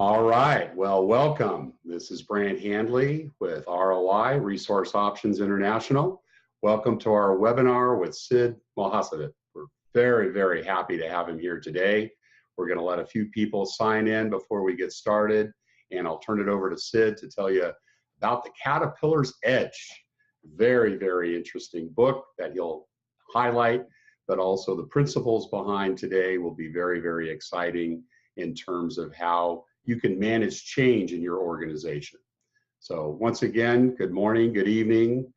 All right, well, welcome. This is Brandt Handley with ROI, Resource Options International. Welcome to our webinar with Sid Mohasseb. We're very happy to have him here today. We're going to let a few people sign in before we get started, and I'll turn it over to Sid to tell you about The Caterpillar's Edge. Very interesting book that he'll highlight, but also the principles behind today will be very exciting in terms of how you can manage change in your organization. So once again, good morning, good evening,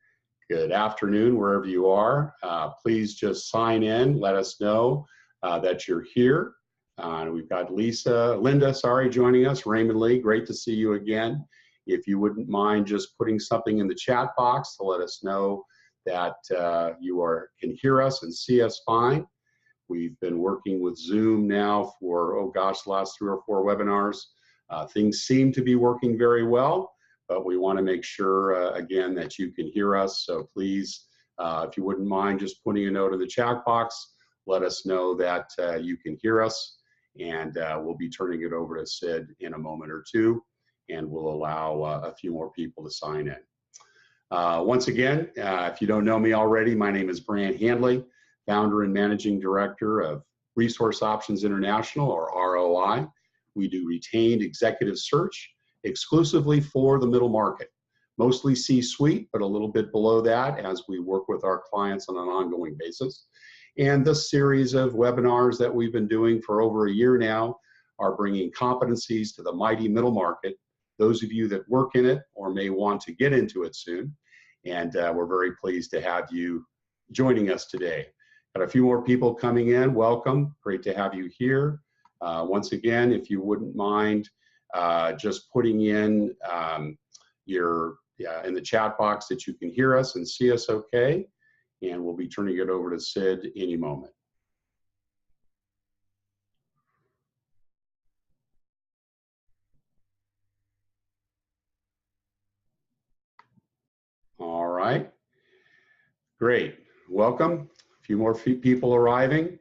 good afternoon, wherever you are. Please just sign in, let us know that you're here. We've got Linda, joining us, Raymond Lee, great to see you again. If you wouldn't mind just putting something in the chat box to let us know that you can hear us and see us fine. We've been working with Zoom now for, the last 3 or 4 webinars. Things seem to be working very well, but we want to make sure, again, that you can hear us. So please, if you wouldn't mind just putting a note in the chat box, let us know that you can hear us, and we'll be turning it over to Sid in a moment or two, and we'll allow a few more people to sign in. Once again, if you don't know me already, my name is Brandt Handley, founder and managing director of Resource Options International, or ROI. We do retained executive search exclusively for the middle market, mostly C-suite, but a little bit below that as we work with our clients on an ongoing basis. And this series of webinars that we've been doing for over a year now are bringing competencies to the mighty middle market, those of you that work in it or may want to get into it soon. And we're very pleased to have you joining us today. Got a few more people coming in. Welcome. Great to have you here. Once again, if you wouldn't mind just putting in in the chat box that you can hear us and see us okay, and we'll be turning it over to Sid any moment. All right, great. Welcome. A few more people arriving.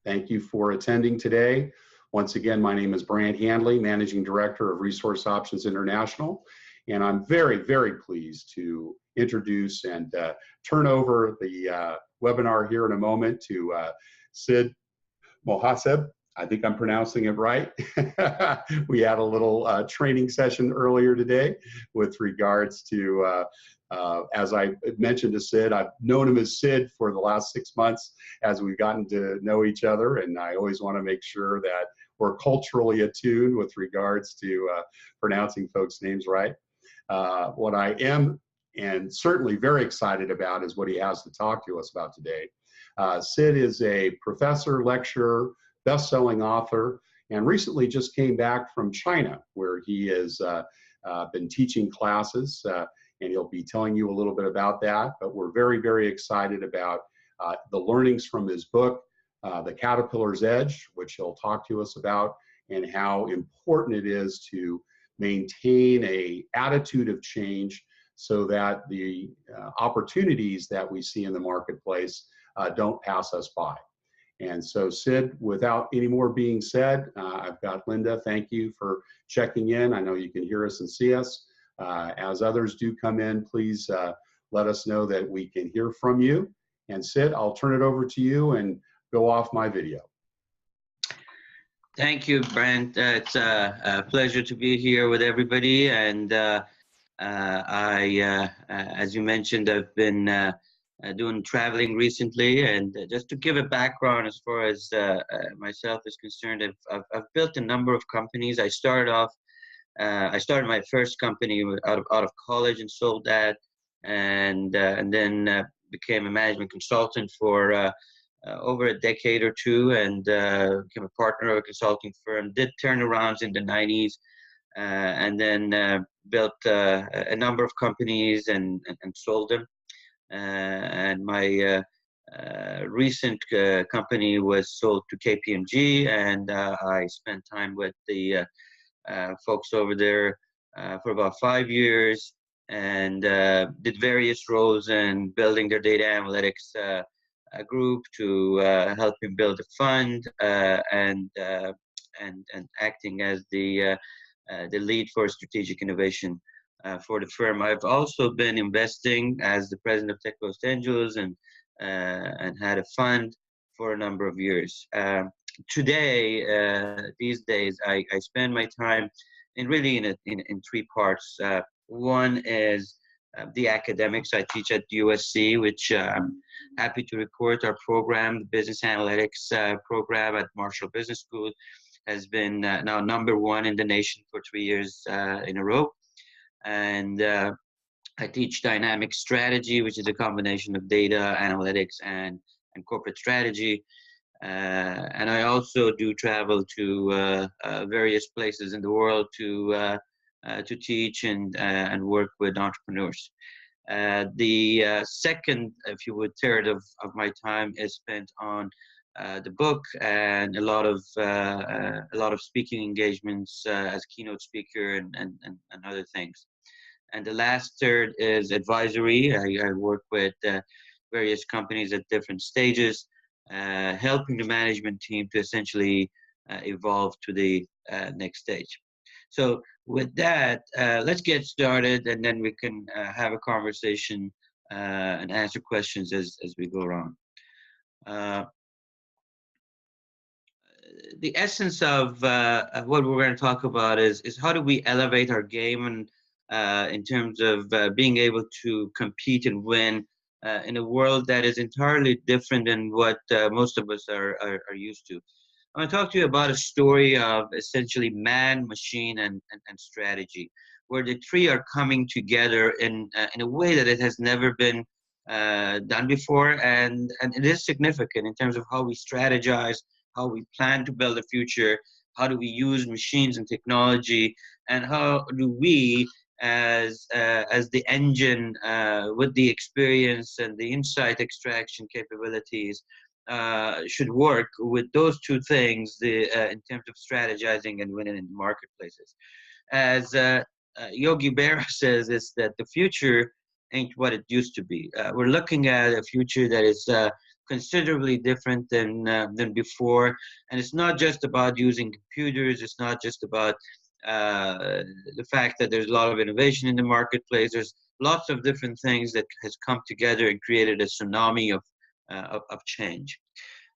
Thank you for attending today. Once again, my name is Brandt Handley, Managing Director of Resource Options International, and I'm very pleased to introduce and turn over the webinar here in a moment to Sid Mohasseb. I think I'm pronouncing it right. We had a little training session earlier today with regards to as I mentioned to Sid, I've known him as Sid for the last 6 months as we've gotten to know each other, and I always want to make sure that we're culturally attuned with regards to pronouncing folks' names right. What I am and certainly very excited about is what he has to talk to us about today. Sid is a professor, lecturer, best-selling author, and recently just came back from China, where he has been teaching classes. And he'll be telling you a little bit about that, but we're very excited about the learnings from his book, The Caterpillar's Edge, which he'll talk to us about, and how important it is to maintain an attitude of change so that the opportunities that we see in the marketplace don't pass us by. And so, Sid, without any more being said, I've got Linda. Thank you for checking in. I know you can hear us and see us. As others do come in, please let us know that we can hear from you. And Sid, I'll turn it over to you and go off my video. Thank you, Brent. It's a pleasure to be here with everybody. And as you mentioned, I've been doing traveling recently. And just to give a background as far as myself is concerned, I've built a number of companies. I started my first company out of college and sold that, and then became a management consultant for over a decade or two, and became a partner of a consulting firm. Did turnarounds in the 90s, and then built a number of companies and sold them. And my recent company was sold to KPMG, and I spent time with the folks over there for about 5 years, and did various roles in building their data analytics group to help him build a fund, and and acting as the lead for strategic innovation for the firm. I've also been investing as the president of Tech Los Angeles and had a fund for a number of years. Today, these days, I spend my time in three parts. One is the academics. I teach at USC, which I'm happy to report our program, the business analytics program at Marshall Business School, has been now #1 in the nation for 3 years in a row. And I teach dynamic strategy, which is a combination of data analytics and corporate strategy. And I also do travel to various places in the world to teach and work with entrepreneurs. The second, if you would, third of my time is spent on the book and a lot of speaking engagements as keynote speaker and other things. And the last third is advisory. I work with various companies at different stages, helping the management team to essentially evolve to the next stage. So with that, let's get started, and then we can have a conversation and answer questions as we go along. The essence of what we're going to talk about is how do we elevate our game and in terms of being able to compete and win in a world that is entirely different than what most of us are used to. I'm going to talk to you about a story of essentially man, machine, and strategy, where the three are coming together in a way that it has never been done before, and it is significant in terms of how we strategize, how we plan to build a future, how do we use machines and technology, and how do we, as the engine with the experience and the insight extraction capabilities, should work with those two things in terms of strategizing and winning in the marketplaces. As Yogi Berra says, is that the future ain't what it used to be. We're looking at a future that is considerably different than before, and it's not just about using computers. It's not just about the fact that there's a lot of innovation in the marketplace. There's lots of different things that has come together and created a tsunami of change.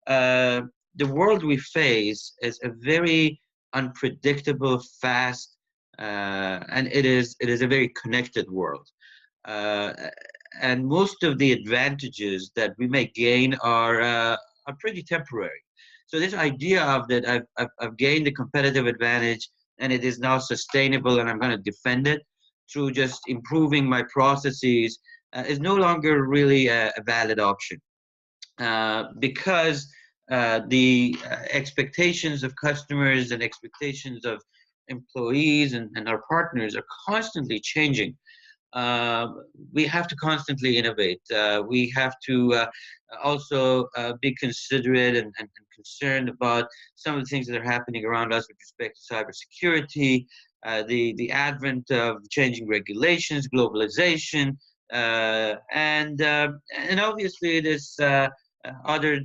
The world we face is a very unpredictable, fast, and it is a very connected world. And most of the advantages that we may gain are pretty temporary. So this idea of that I've gained a competitive advantage and it is now sustainable and I'm going to defend it through just improving my processes is no longer really a valid option. Because the expectations of customers and expectations of employees and our partners are constantly changing. We have to constantly innovate. We have to also be considerate and concerned about some of the things that are happening around us with respect to cybersecurity, the advent of changing regulations, globalization, and obviously this other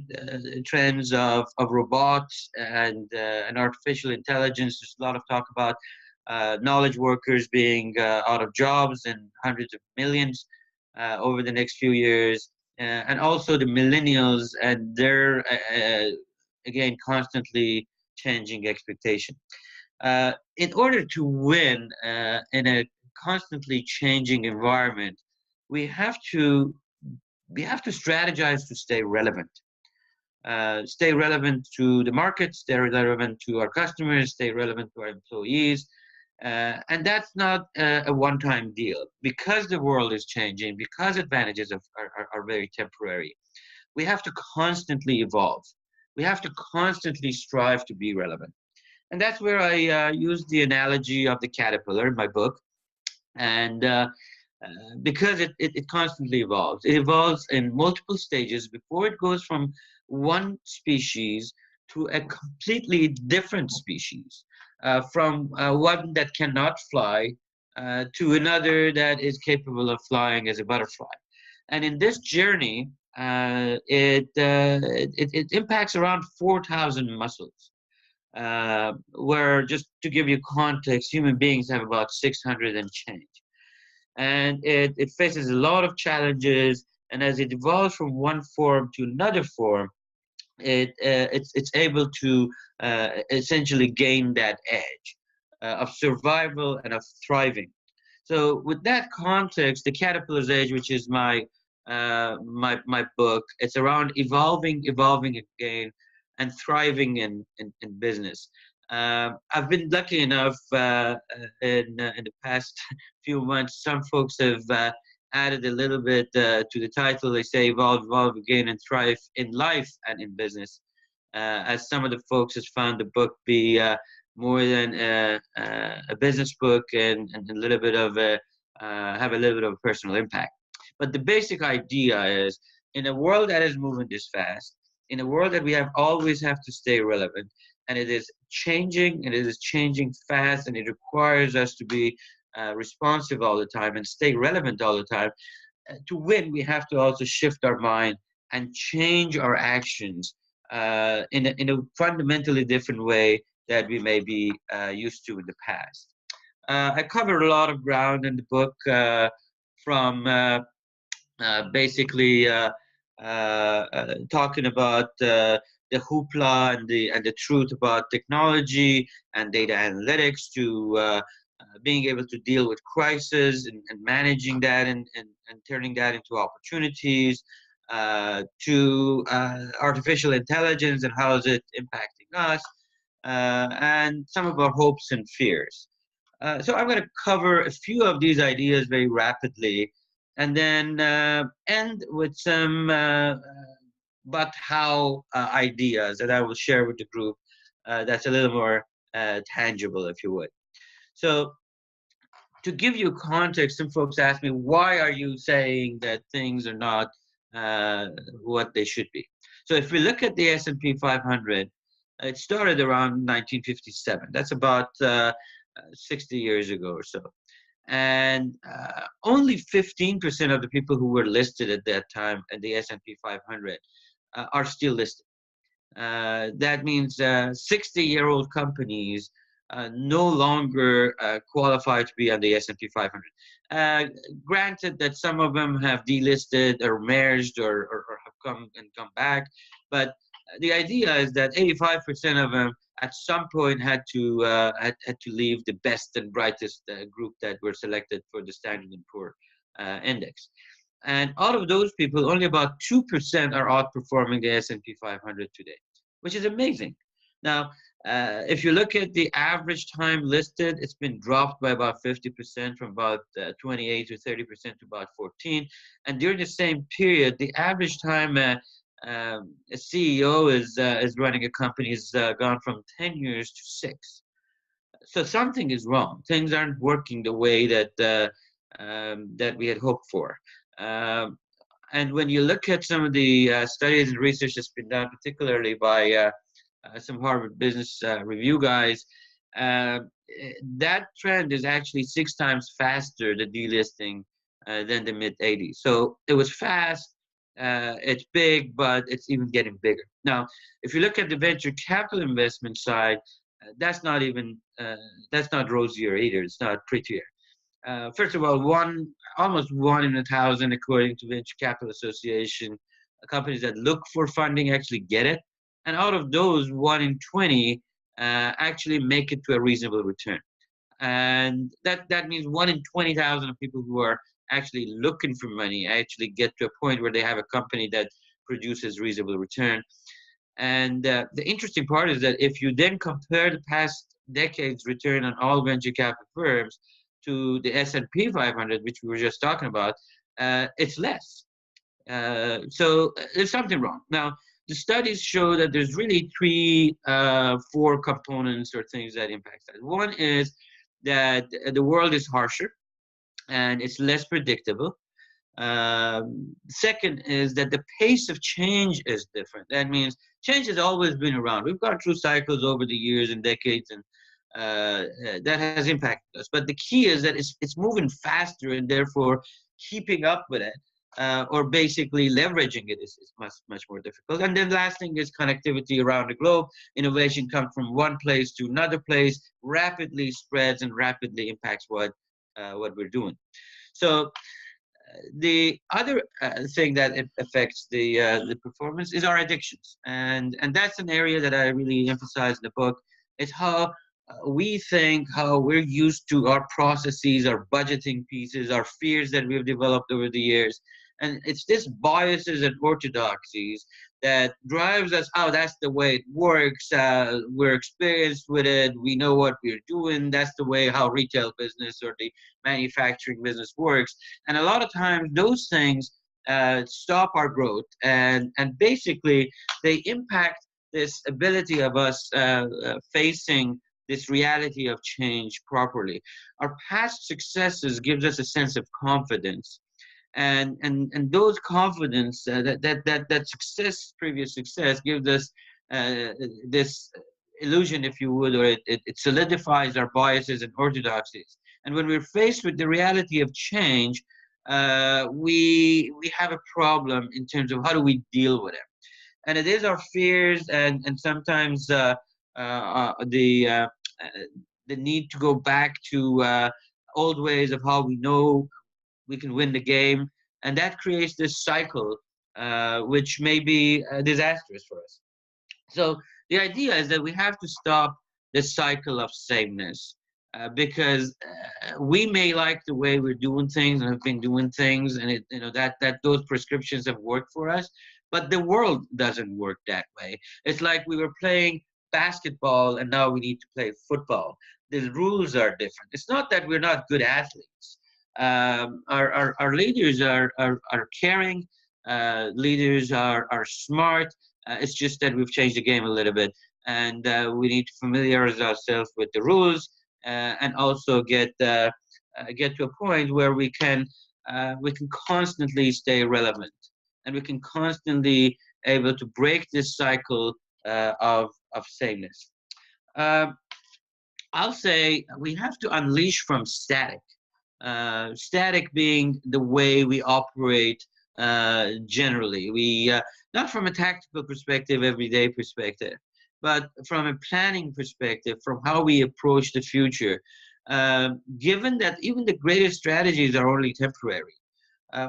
trends of robots and artificial intelligence. There's a lot of talk about knowledge workers being out of jobs and hundreds of millions over the next few years, and also the millennials and their again constantly changing expectation. In order to win in a constantly changing environment, we have to strategize to stay relevant. Stay relevant to the market, stay relevant to our customers, stay relevant to our employees. And that's not a one-time deal. Because the world is changing, because advantages are very temporary, we have to constantly evolve. We have to constantly strive to be relevant. And that's where I use the analogy of the caterpillar in my book. And because it constantly evolves. It evolves in multiple stages before it goes from one species to a completely different species, from one that cannot fly to another that is capable of flying as a butterfly. And in this journey, it impacts around 4,000 muscles. where, just to give you context, human beings have about 600 and change. And it faces a lot of challenges. And as it evolves from one form to another form, it's able to essentially gain that edge of survival and of thriving. So with that context, the Caterpillar's Age, which is my book, it's around evolving again, and thriving in business. I've been lucky enough in the past few months. Some folks have added a little bit to the title. They say evolve again, and thrive in life and in business. As some of the folks has found the book be more than a business book, and a little bit of have a little bit of a personal impact. But the basic idea is, in a world that is moving this fast, in a world that we always have to stay relevant, and it is changing, and it is changing fast, and it requires us to be responsive all the time and stay relevant all the time. To win, we have to also shift our mind and change our actions in a fundamentally different way that we may be used to in the past. I covered a lot of ground in the book, from basically talking about the hoopla and the truth about technology and data analytics, to being able to deal with crisis, and managing that, and turning that into opportunities, to artificial intelligence and how is it impacting us, and some of our hopes and fears. So I'm going to cover a few of these ideas very rapidly, and then end with some but how ideas that I will share with the group, that's a little more tangible, if you would. So to give you context, some folks ask me, why are you saying that things are not what they should be? So if we look at the S&P 500, it started around 1957. That's about 60 years ago or so. And only 15% of the people who were listed at that time at the S&P 500 are still listed. That means 60-year-old companies no longer qualify to be on the S&P 500. Granted that some of them have delisted or merged, or have come back, but the idea is that 85% of them at some point had to leave the best and brightest group that were selected for the Standard & Poor index. And out of those people, only about 2% are outperforming the S&P 500 today, which is amazing. Now, if you look at the average time listed, it's been dropped by about 50%, from about 28 to 30% to about 14. And during the same period, the average time a CEO is running a company has gone from 10 years to 6. So something is wrong. Things aren't working the way that that we had hoped for. And when you look at some of the studies and research that's been done, particularly by some Harvard Business Review guys, that trend is actually 6 times faster, the delisting, than the mid-'80s. So it was fast, it's big, but it's even getting bigger. Now, if you look at the venture capital investment side, that's not rosier either. It's not prettier. First of all, almost 1 in 1,000, according to Venture Capital Association, companies that look for funding actually get it. And out of those, 1 in 20 actually make it to a reasonable return. And that means 1 in 20,000 of people who are actually looking for money actually get to a point where they have a company that produces reasonable return. And the interesting part is that if you then compare the past decade's return on all venture capital firms to the S&P 500, which we were just talking about, it's less. So there's something wrong. Now, the studies show that there's really 4 components or things that impact that. One is that the world is harsher and it's less predictable. Second is that the pace of change is different. That means change has always been around. We've gone through cycles over the years and decades, and that has impacted us. But the key is that it's moving faster, and therefore keeping up with it or basically leveraging it is much more difficult. And then last thing is connectivity around the globe. Innovation comes from one place to another place, rapidly spreads and rapidly impacts what we're doing. So the other thing that it affects the performance is our addictions, and that's an area that I really emphasize in the book. Is how we think, how we're used to our processes, our budgeting pieces, our fears that we've developed over the years, and it's this biases and orthodoxies that drives us. Oh, that's the way it works. We're experienced with it. We know what we're doing. That's the way how retail business or the manufacturing business works. And a lot of times those things stop our growth, and basically they impact this ability of us facing this reality of change properly. Our past successes gives us a sense of confidence, and those confidence that success, previous success, gives us this illusion, if you would, or it solidifies our biases and orthodoxies. And when we're faced with the reality of change, we have a problem in terms of how do we deal with it. And it is our fears and sometimes the need to go back to old ways of how we know we can win the game, and that creates this cycle which may be disastrous for us. So the idea is that we have to stop this cycle of sameness, because we may like the way we're doing things and have been doing things, and that those prescriptions have worked for us, but the world doesn't work that way. It's like we were playing basketball and now we need to play football. The rules are different. It's not that we're not good athletes. Our leaders are caring. Leaders are smart. It's just that we've changed the game a little bit, and we need to familiarize ourselves with the rules, and also get to a point where we can constantly stay relevant, and we can constantly able to break this cycle of sameness. I'll say we have to unleash from static. Static being the way we operate generally. We not from a tactical perspective, everyday perspective, but from a planning perspective, from how we approach the future. Given that even the greatest strategies are only temporary,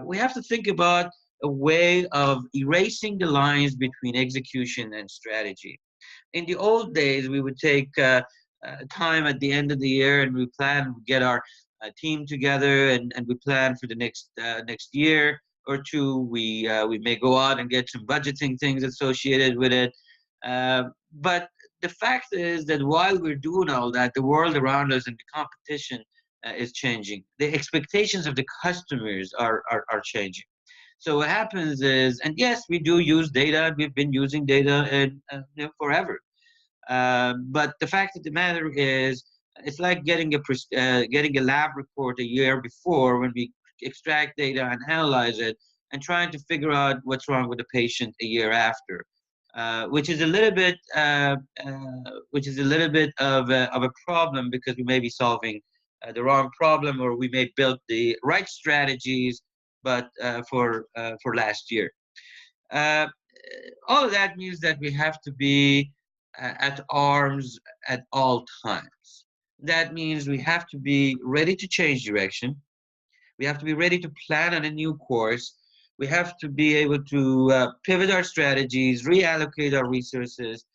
we have to think about a way of erasing the lines between execution and strategy. In the old days, we would take time at the end of the year and we plan, get our team together, and we plan for the next year or two. We may go out and get some budgeting things associated with it. But the fact is that while we're doing all that, the world around us and the competition is changing. The expectations of the customers are changing. So what happens is, and yes, we do use data. We've been using data forever. But the fact of the matter is, it's like getting a lab report a year before when we extract data and analyze it, and trying to figure out what's wrong with the patient a year after, which is a little bit of a problem, because we may be solving the wrong problem, or we may build the right strategies, but for last year. All of that means that we have to be at arms at all times. That means we have to be ready to change direction. We have to be ready to plan on a new course. We have to be able to pivot our strategies, reallocate our resources,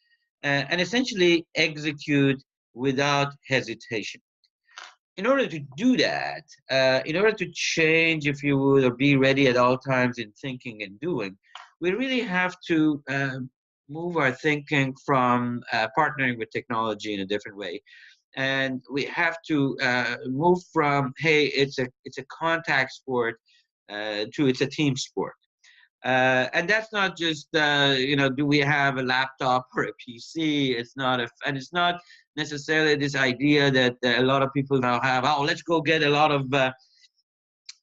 and essentially execute without hesitation. In order to do that, in order to change, if you would, or be ready at all times in thinking and doing, we really have to move our thinking from partnering with technology in a different way. And we have to move from, hey, it's a contact sport, to it's a team sport. And that's not just, do we have a laptop or a PC? It's not necessarily this idea that a lot of people now have. Oh, let's go get a lot of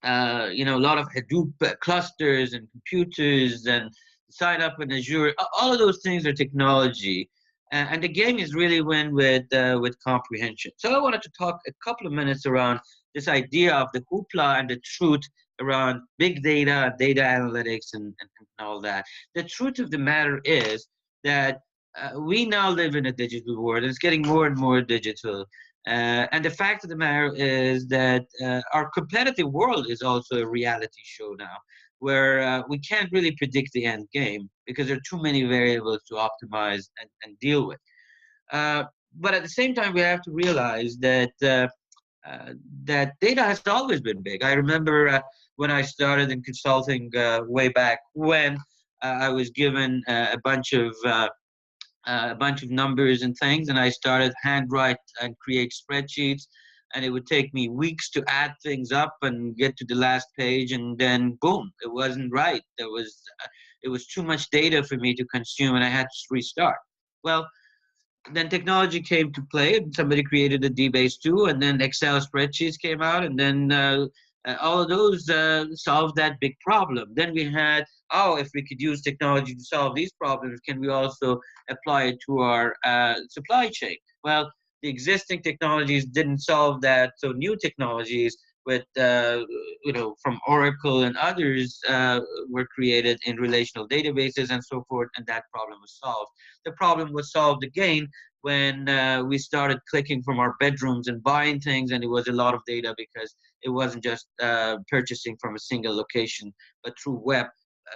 Hadoop clusters and computers and sign up in Azure. All of those things are technology, and the game is really win with comprehension. So I wanted to talk a couple of minutes around this idea of the hoopla and the truth around big data, data analytics, and all that. The truth of the matter is that we now live in a digital world. It's getting more and more digital. And the fact of the matter is that our competitive world is also a reality show now, where we can't really predict the end game because there are too many variables to optimize and deal with. Uh, but at the same time, we have to realize uh, that data has always been big. I remember when I started in consulting way back when I was given a bunch of numbers and things, and I started handwrite and create spreadsheets, and it would take me weeks to add things up and get to the last page, and then boom, it wasn't right. It was too much data for me to consume, and I had to restart. Well, then technology came to play, and somebody created a DBase too, and then Excel spreadsheets came out, and then all of those solved that big problem. Then we had, oh, if we could use technology to solve these problems, can we also apply it to our supply chain? Well, the existing technologies didn't solve that, so new technologies with from Oracle and others were created in relational databases and so forth, and that problem was solved. The problem was solved again when we started clicking from our bedrooms and buying things, and it was a lot of data because it wasn't just purchasing from a single location, but through web.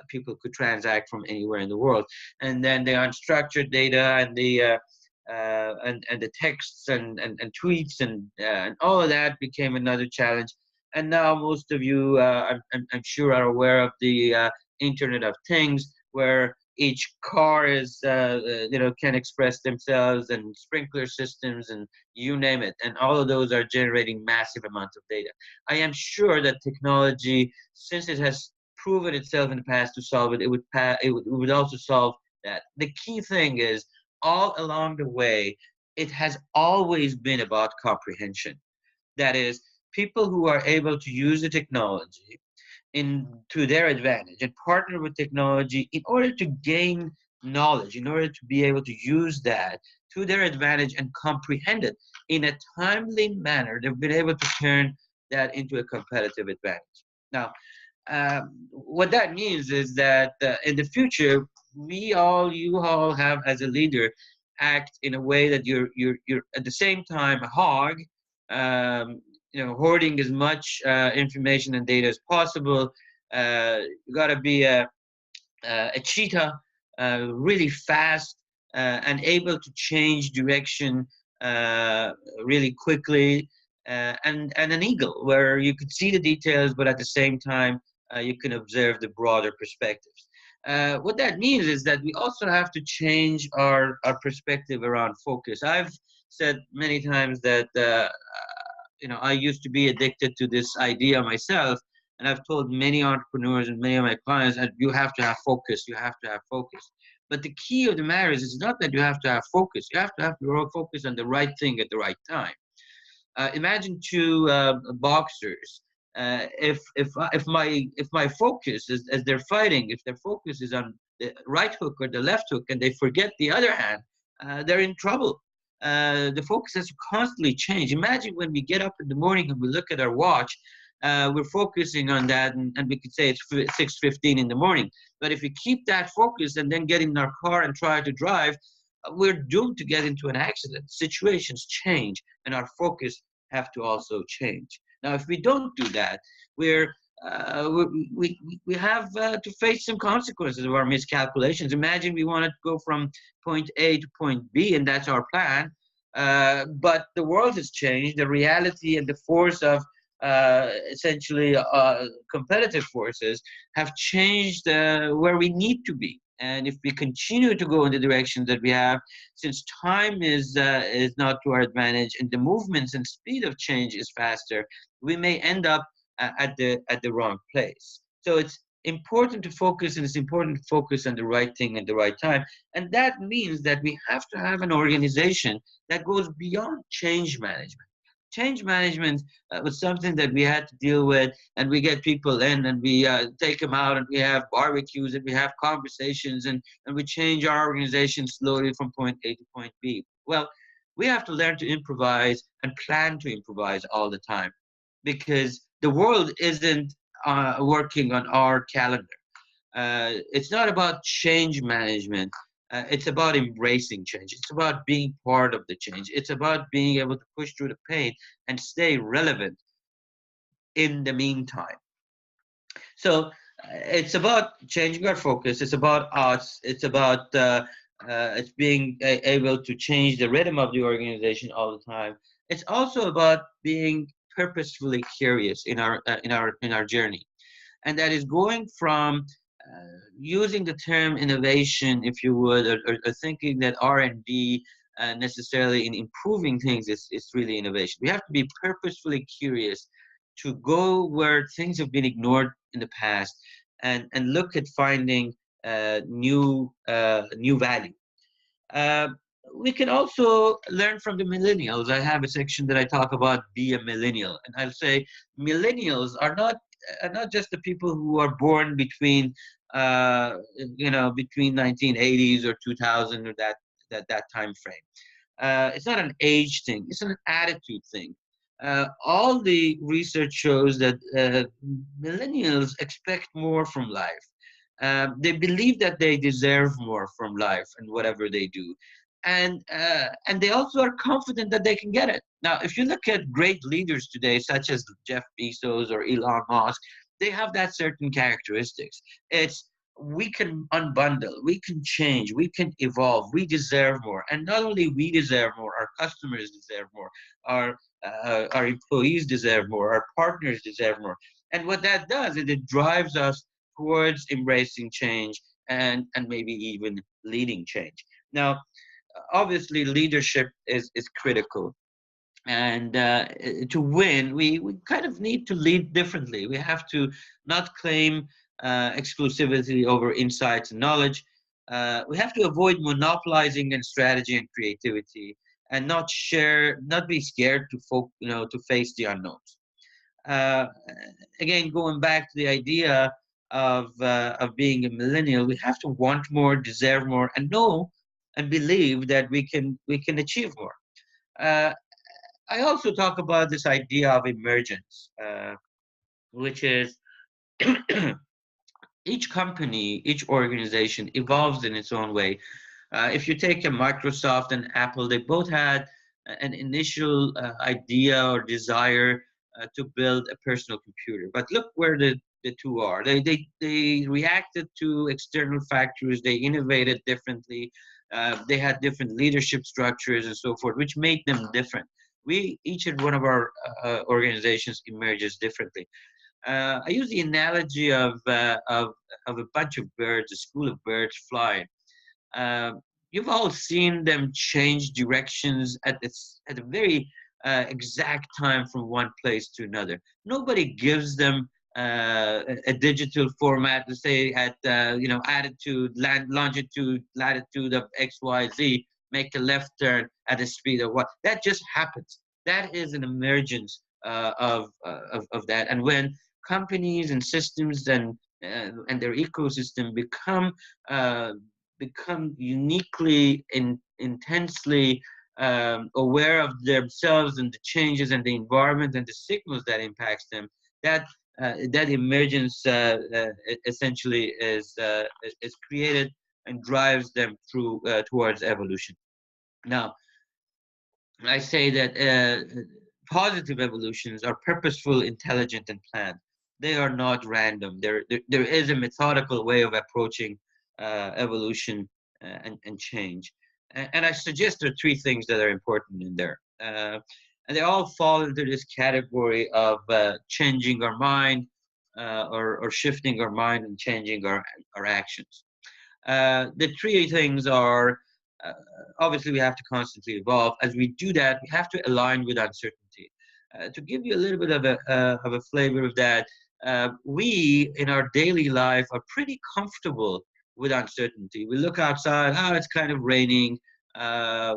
People could transact from anywhere in the world, and then the unstructured data and and the texts and tweets and all of that became another challenge. And now most of you, I'm sure, are aware of the Internet of Things, where each car is can express themselves, and sprinkler systems, and you name it, and all of those are generating massive amounts of data. I am sure that technology, since it has proven itself in the past to solve it, it would also solve that. The key thing is, all along the way, it has always been about comprehension. That is, people who are able to use the technology to their advantage and partner with technology in order to gain knowledge, in order to be able to use that to their advantage and comprehend it in a timely manner, they've been able to turn that into a competitive advantage. Now, what that means is that in the future, you all have as a leader, act in a way that you're at the same time a hog, hoarding as much information and data as possible. You got to be a cheetah, really fast and able to change direction really quickly, and an eagle, where you could see the details, but at the same time, you can observe the broader perspectives. What that means is that we also have to change our perspective around focus. I've said many times that I used to be addicted to this idea myself, and I've told many entrepreneurs and many of my clients that you have to have focus. You have to have focus. But the key of the matter is not that you have to have focus. You have to have your focus on the right thing at the right time. Imagine two boxers. If my focus is, as they're fighting, if their focus is on the right hook or the left hook, and they forget the other hand, they're in trouble. The focus has to constantly change. Imagine when we get up in the morning and we look at our watch, we're focusing on that, and we could say it's 6:15 in the morning. But if we keep that focus and then get in our car and try to drive, we're doomed to get into an accident. Situations change, and our focus have to also change. Now, if we don't do that, we have to face some consequences of our miscalculations. Imagine we want to go from point A to point B, and that's our plan. But the world has changed. The reality and the force of essentially competitive forces have changed where we need to be. And if we continue to go in the direction that we have, since time is not to our advantage, and the movements and speed of change is faster, we may end up at the wrong place. So it's important to focus, and it's important to focus on the right thing at the right time. And that means that we have to have an organization that goes beyond change management. Change management was something that we had to deal with, and we get people in, and we take them out, and we have barbecues, and we have conversations, and we change our organization slowly from point A to point B. Well, we have to learn to improvise and plan to improvise all the time, because the world isn't working on our calendar. It's not about change management. It's about embracing change. It's about being part of the change. It's about being able to push through the pain and stay relevant in the meantime. So it's about changing our focus. It's about us. It's about it's being able to change the rhythm of the organization all the time. It's also about being purposefully curious in our journey, and that is going from using the term innovation, if you would, or thinking that R&D necessarily in improving things is really innovation. We have to be purposefully curious to go where things have been ignored in the past and look at finding new value. Uh, we can also learn from the millennials. I have a section that I talk about be a millennial, and I'll say millennials are not just the people who are born between between 1980s or 2000 or that time frame. It's not an age thing; it's an attitude thing. All the research shows that millennials expect more from life. They believe that they deserve more from life and whatever they do, and they also are confident that they can get it. Now, if you look at great leaders today, such as Jeff Bezos or Elon Musk, they have that certain characteristics. It's we can unbundle, we can change, we can evolve, we deserve more, and not only we deserve more, our customers deserve more, our employees deserve more, our partners deserve more, and what that does is it drives us towards embracing change and maybe even leading change. Now, obviously, leadership is critical. And to win, we kind of need to lead differently. We have to not claim exclusivity over insights and knowledge. We have to avoid monopolizing in strategy and creativity, and not be scared to face the unknowns. Uh, Again, going back to the idea of being a millennial, we have to want more, deserve more, and know and believe that we can achieve more. Uh, I also talk about this idea of emergence, which is each company, each organization evolves in its own way. If you take a Microsoft and Apple, they both had an initial idea or desire to build a personal computer. But look where the two are. They reacted to external factors. They innovated differently. They had different leadership structures and so forth, which made them different. We each and one of our organizations emerges differently. I use the analogy of a bunch of birds, a school of birds flying. Uh, you've all seen them change directions at a very exact time from one place to another. Nobody gives them a digital format to say at attitude, longitude, latitude of X, Y, Z, make a left turn at a speed of what. That just happens. That is an emergence of that. And when companies and systems and their ecosystem uh, become uniquely intensely aware of themselves and the changes and the environment and the signals that impacts them, that emergence essentially is created and drives them through towards evolution. Now, I say that positive evolutions are purposeful, intelligent, and planned. They are not random. There is a methodical way of approaching evolution and change. And I suggest there are three things that are important in there. And they all fall into this category of changing our mind or shifting our mind and changing our actions. The three things are uh, obviously we have to constantly evolve. As we do that, we have to align with uncertainty. To give you a little bit of a flavor of that, we in our daily life are pretty comfortable with uncertainty. We look outside, oh, it's kind of raining.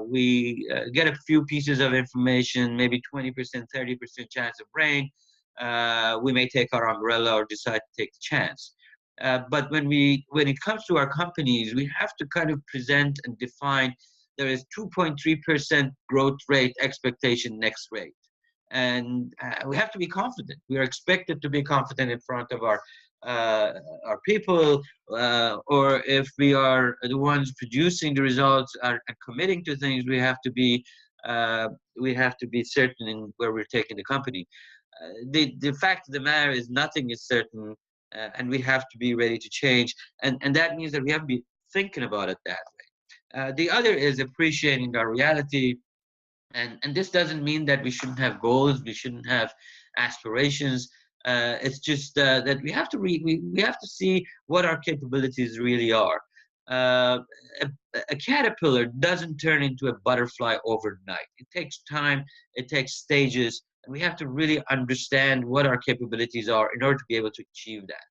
We get a few pieces of information, maybe 20%, 30% chance of rain. We may take our umbrella or decide to take the chance. But when it comes to our companies, we have to kind of present and define there is 2.3% growth rate expectation next rate. and we have to be confident. We are expected to be confident in front of uh, our people, or if we are the ones producing the results and committing to things, uh, we have to be certain in where we're taking the company. The fact of the matter is nothing is certain, and we have to be ready to change, and that means that we have to be thinking about it that way. The other is appreciating our reality, and this doesn't mean that we shouldn't have goals, we shouldn't have aspirations. It's just that we have to see what our capabilities really are. uh, a caterpillar doesn't turn into a butterfly overnight. It takes time, it takes stages, and we have to really understand what our capabilities are in order to be able to achieve that.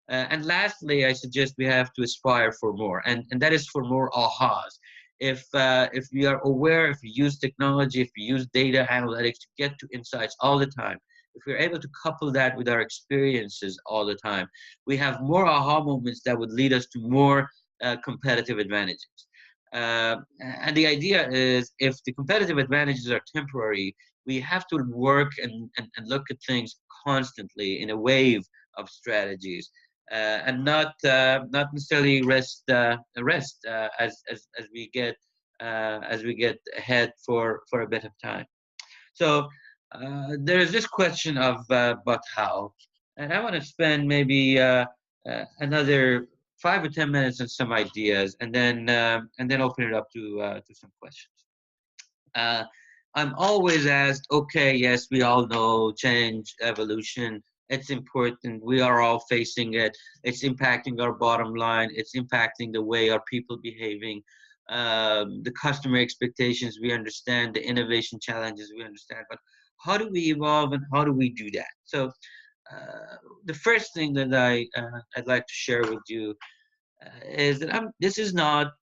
And lastly, I suggest we have to aspire for more, and that is for more ahas. If we are aware, if we use technology, if we use data analytics to get to insights all the time, if we're able to couple that with our experiences all the time, we have more aha moments that would lead us to more competitive advantages. And the idea is, if the competitive advantages are temporary, we have to work and look at things constantly in a wave of strategies, and not necessarily rest as we get ahead for a bit of time. So there is this question of but how, and I want to spend maybe another 5 or 10 minutes on some ideas, and then open it up to some questions. Uh, I'm always asked, okay, yes, we all know change, evolution. It's important. We are all facing it. It's impacting our bottom line. It's impacting the way our people behaving, the customer expectations. We understand the innovation challenges. We understand, but how do we evolve and how do we do that? So, the first thing that I'd like to share with you is that this is not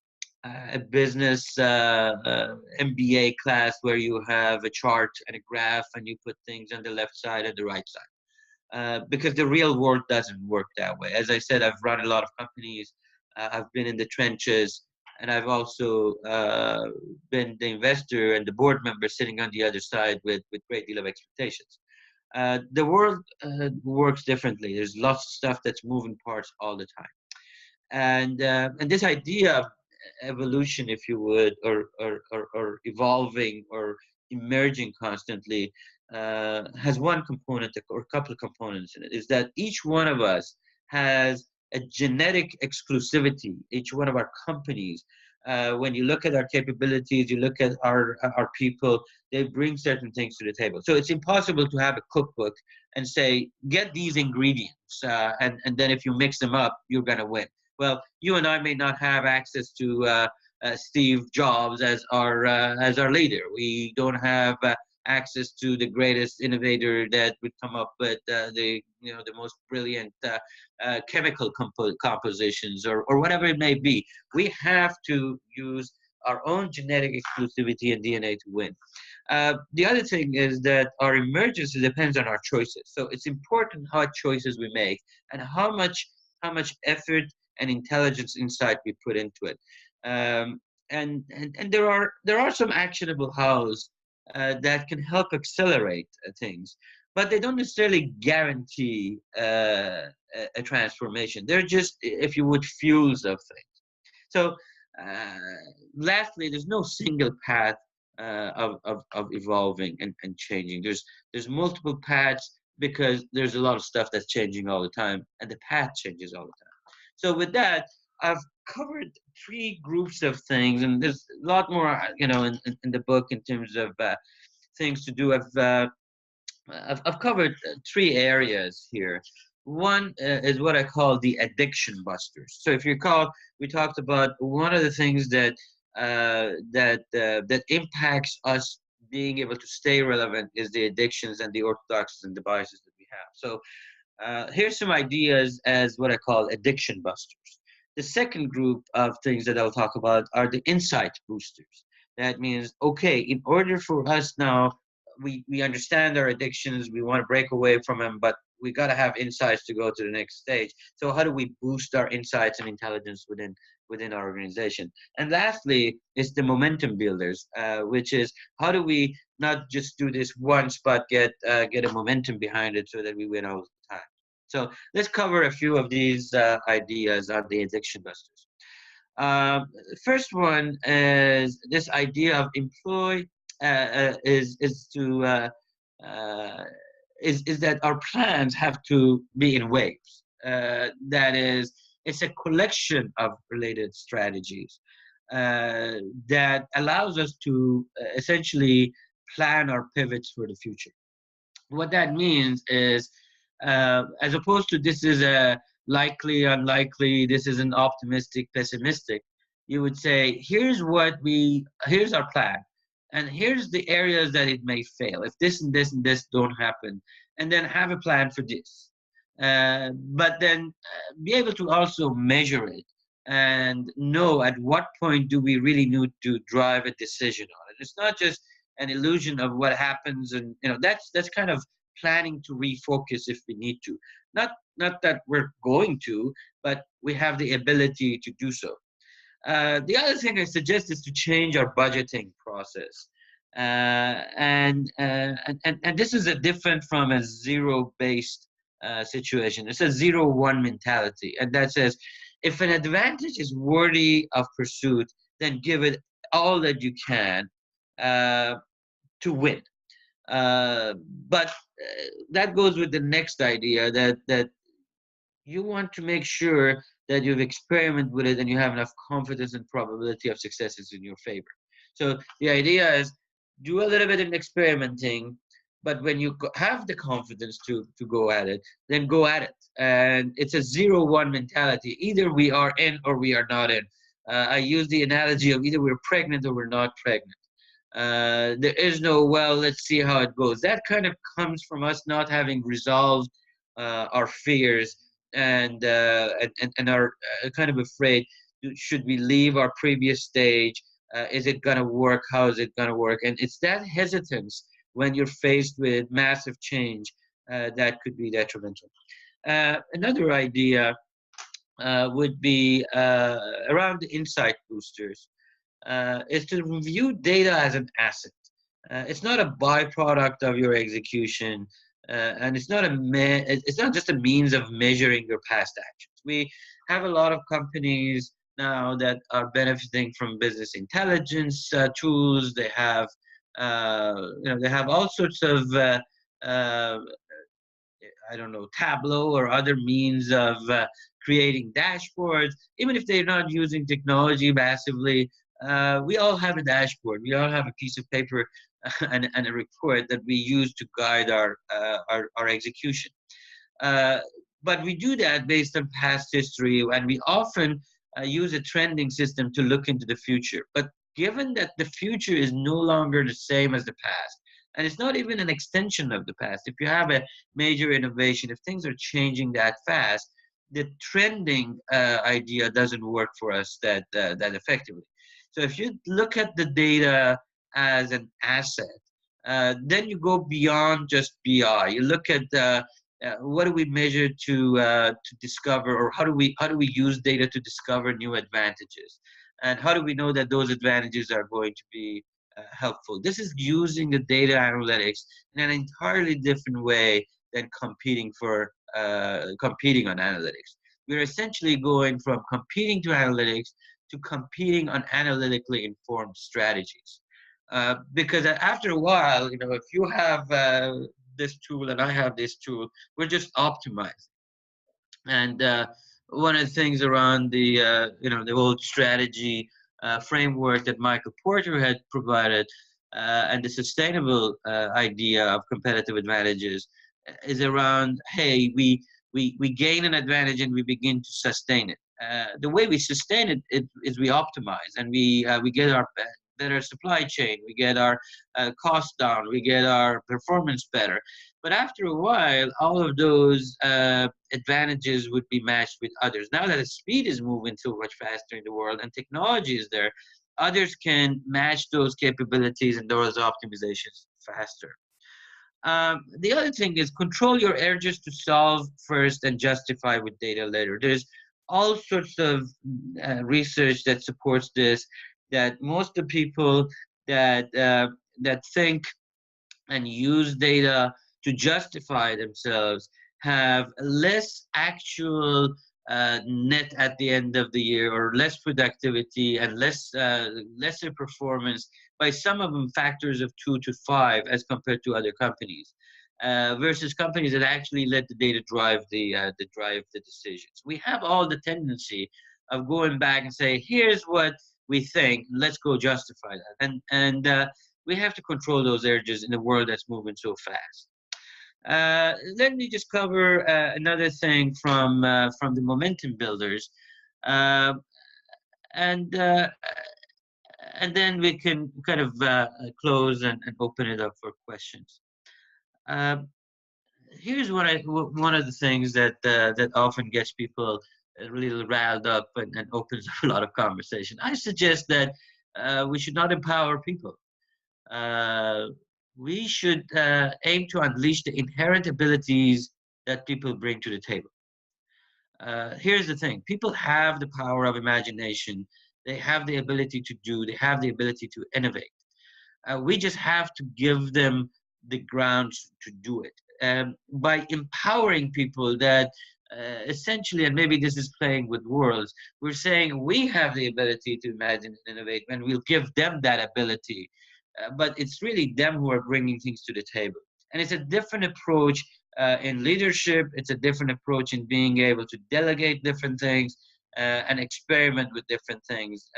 a business MBA class where you have a chart and a graph and you put things on the left side and the right side. Because the real world doesn't work that way. As I said, I've run a lot of companies, I've been in the trenches, and I've also been the investor and the board member sitting on the other side with great deal of expectations. The world works differently. There's lots of stuff that's moving parts all the time, and this idea of evolution, if you would, or evolving or emerging constantly, has one component or a couple of components in it. Is that each one of us has a genetic exclusivity. Each one of our companies, when you look at our capabilities, you look at our people, they bring certain things to the table. So it's impossible to have a cookbook and say, get these ingredients, and then if you mix them up, you're going to win. Well, you and I may not have access to Steve Jobs as our leader. We don't have access to the greatest innovator that would come up with the most brilliant chemical compositions or whatever it may be. We have to use our own genetic exclusivity and DNA to win. The other thing is that our emergence depends on our choices. So it's important how choices we make and how much effort and intelligence insight we put into it. And there are some actionable hows that can help accelerate things, but they don't necessarily guarantee a transformation. They're just, if you would, fuels of things. So lastly, there's no single path of evolving and changing. There's multiple paths because there's a lot of stuff that's changing all the time, and the path changes all the time. So with that, I've covered three groups of things, and there's a lot more, in the book in terms of things to do. I've covered three areas here. One is what I call the addiction busters. So if you recall, we talked about one of the things that impacts us being able to stay relevant is the addictions and the orthodoxies and the biases that we have. So here's some ideas as what I call addiction busters. The second group of things that I'll talk about are the insight boosters. That means, okay, in order for us now, we understand our addictions, we want to break away from them, but we got to have insights to go to the next stage. So how do we boost our insights and intelligence within our organization. And lastly, is the momentum builders, which is how do we not just do this once, but get a momentum behind it so that we win all the time. So let's cover a few of these ideas on the addiction busters. First one is this idea of employ is to is that our plans have to be in waves. That is, it's a collection of related strategies that allows us to essentially plan our pivots for the future. What that means is, as opposed to this is a likely, unlikely, this is an optimistic, pessimistic, you would say, here's our plan. And here's the areas that it may fail. If this and this and this don't happen, and then have a plan for this. But then be able to also measure it and know at what point do we really need to drive a decision on it. It's not just an illusion of what happens, and that's kind of planning to refocus if we need to. Not that we're going to, but we have the ability to do so. The other thing I suggest is to change our budgeting process. And this is a different from a zero-based situation. It's a 0-1 mentality. And that says, if an advantage is worthy of pursuit, then give it all that you can to win. But that goes with the next idea that you want to make sure that you've experimented with it and you have enough confidence and probability of success is in your favor. So the idea is do a little bit of experimenting, but when you have the confidence to go at it, then go at it. And it's a 0-1 mentality. Either we are in or we are not in. I use the analogy of either we're pregnant or we're not pregnant. There is no, well, let's see how it goes. That kind of comes from us not having resolved our fears and are kind of afraid, should we leave our previous stage? Is it going to work? How is it going to work? And it's that hesitance when you're faced with massive change that could be detrimental. Another idea would be around the insight boosters. Is to review data as an asset. It's not a byproduct of your execution, and it's not just a means of measuring your past actions. We have a lot of companies now that are benefiting from business intelligence tools. They have, they have all sorts of I don't know, Tableau or other means of creating dashboards. Even if they're not using technology massively, we all have a dashboard. We all have a piece of paper and a report that we use to guide our execution. But we do that based on past history, and we often use a trending system to look into the future. But given that the future is no longer the same as the past, and it's not even an extension of the past, if you have a major innovation, if things are changing that fast, the trending idea doesn't work for us that effectively. So if you look at the data as an asset, then you go beyond just BI. You look at what do we measure to discover, or how do we use data to discover new advantages, and how do we know that those advantages are going to be helpful? This is using the data analytics in an entirely different way than competing on analytics. We're essentially going from competing to analytics to competing on analytically informed strategies. Because after a while, if you have this tool and I have this tool, we're just optimizing. And one of the things around the the old strategy framework that Michael Porter had provided, and the sustainable idea of competitive advantages is around, hey, we gain an advantage and we begin to sustain it. The way we sustain it is we optimize, and we get our better supply chain, we get our costs down, we get our performance better. But after a while, all of those advantages would be matched with others. Now that the speed is moving so much faster in the world and technology is there, others can match those capabilities and those optimizations faster. The other thing is control your urges to solve first and justify with data later. There's all sorts of research that supports this, that most of the people that think and use data to justify themselves have less actual net at the end of the year, or less productivity and lesser performance by some of them factors of 2 to 5 as compared to other companies. Versus companies that actually let the data drive the decisions. We have all the tendency of going back and say, here's what we think, let's go justify that, and we have to control those urges in a world that's moving so fast. Let me just cover another thing from the momentum builders, uh, and uh, and then we can kind of close and open it up for questions. Uh, Here's one of the things that often gets people a little riled up and opens up a lot of conversation. I suggest that we should not empower people. Uh, we should aim to unleash the inherent abilities that people bring to the table. Here's the thing: people have the power of imagination. They have the ability to do. They have the ability to innovate. We just have to give them the grounds to do it. By empowering people that essentially, and maybe this is playing with words, we're saying we have the ability to imagine and innovate, and we'll give them that ability. But it's really them who are bringing things to the table. And it's a different approach in leadership. It's a different approach in being able to delegate different things and experiment with different things,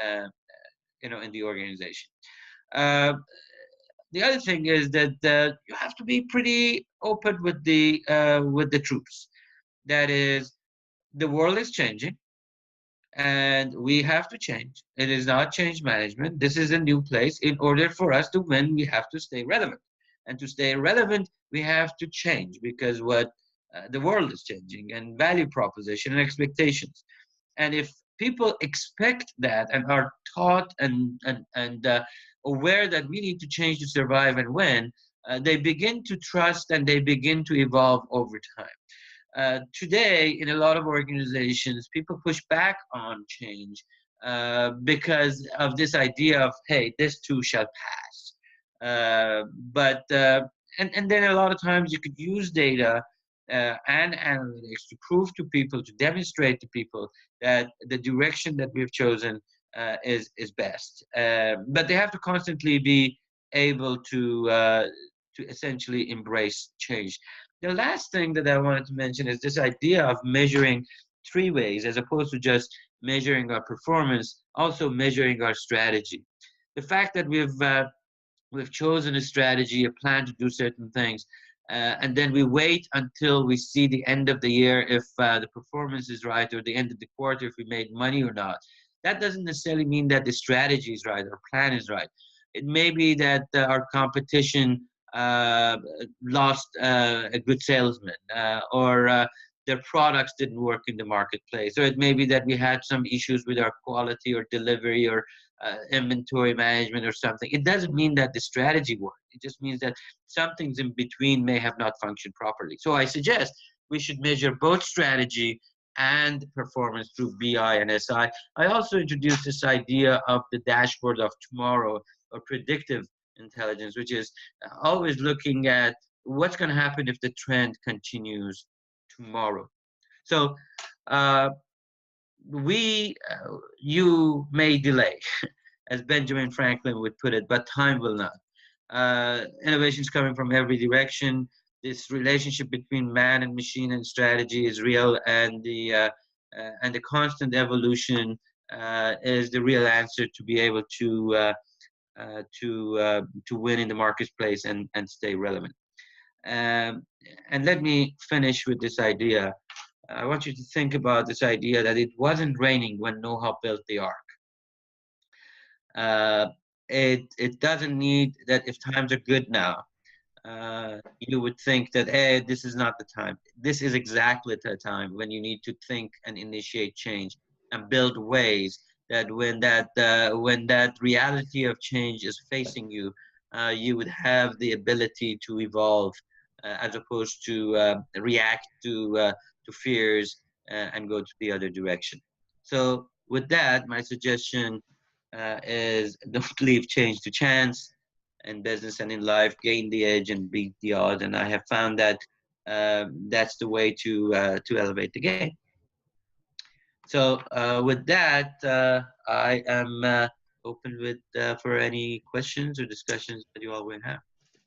in the organization. Uh, the other thing is that you have to be pretty open with the troops. That is, the world is changing, and we have to change. It is not change management. This is a new place. In order for us to win, we have to stay relevant, and to stay relevant, we have to change because what the world is changing, and value proposition and expectations. And if people expect that and are taught and aware that we need to change to survive and win, they begin to trust and they begin to evolve over time. Today, in a lot of organizations, people push back on change because of this idea of, hey, this too shall pass. And then a lot of times you could use data and analytics to prove to people, to demonstrate to people that the direction that we've chosen is best. But they have to constantly be able to essentially embrace change. The last thing that I wanted to mention is this idea of measuring 3 ways, as opposed to just measuring our performance, also measuring our strategy. The fact that we've chosen a strategy, a plan to do certain things, and then we wait until we see the end of the year if the performance is right, or the end of the quarter if we made money or not. That doesn't necessarily mean that the strategy is right or plan is right. It may be that our competition uh, lost a good salesman, or their products didn't work in the marketplace, or it may be that we had some issues with our quality or delivery or inventory management or something. It doesn't mean that the strategy worked. It just means that some things in between may have not functioned properly. So I suggest we should measure both strategy and performance through BI and SI. I also introduced this idea of the dashboard of tomorrow, or predictive intelligence, which is always looking at what's going to happen if the trend continues tomorrow. So uh, you may delay, as Benjamin Franklin would put it, but time will not. Innovation is coming from every direction. This relationship between man and machine and strategy is real, and the constant evolution is the real answer to be able to win in the marketplace and stay relevant. And let me finish with this idea. I want you to think about this idea that it wasn't raining when Noah built the ark. Uh, it doesn't need that if times are good now. You would think that, hey, this is not the time. This is exactly the time when you need to think and initiate change and build ways that when that reality of change is facing you, you would have the ability to evolve as opposed to react to fears and go to the other direction. So with that, my suggestion is don't leave change to chance. In business and in life, gain the edge and beat the odds. And I have found that that's the way to elevate the game. So with that, I am open with for any questions or discussions that you all will have.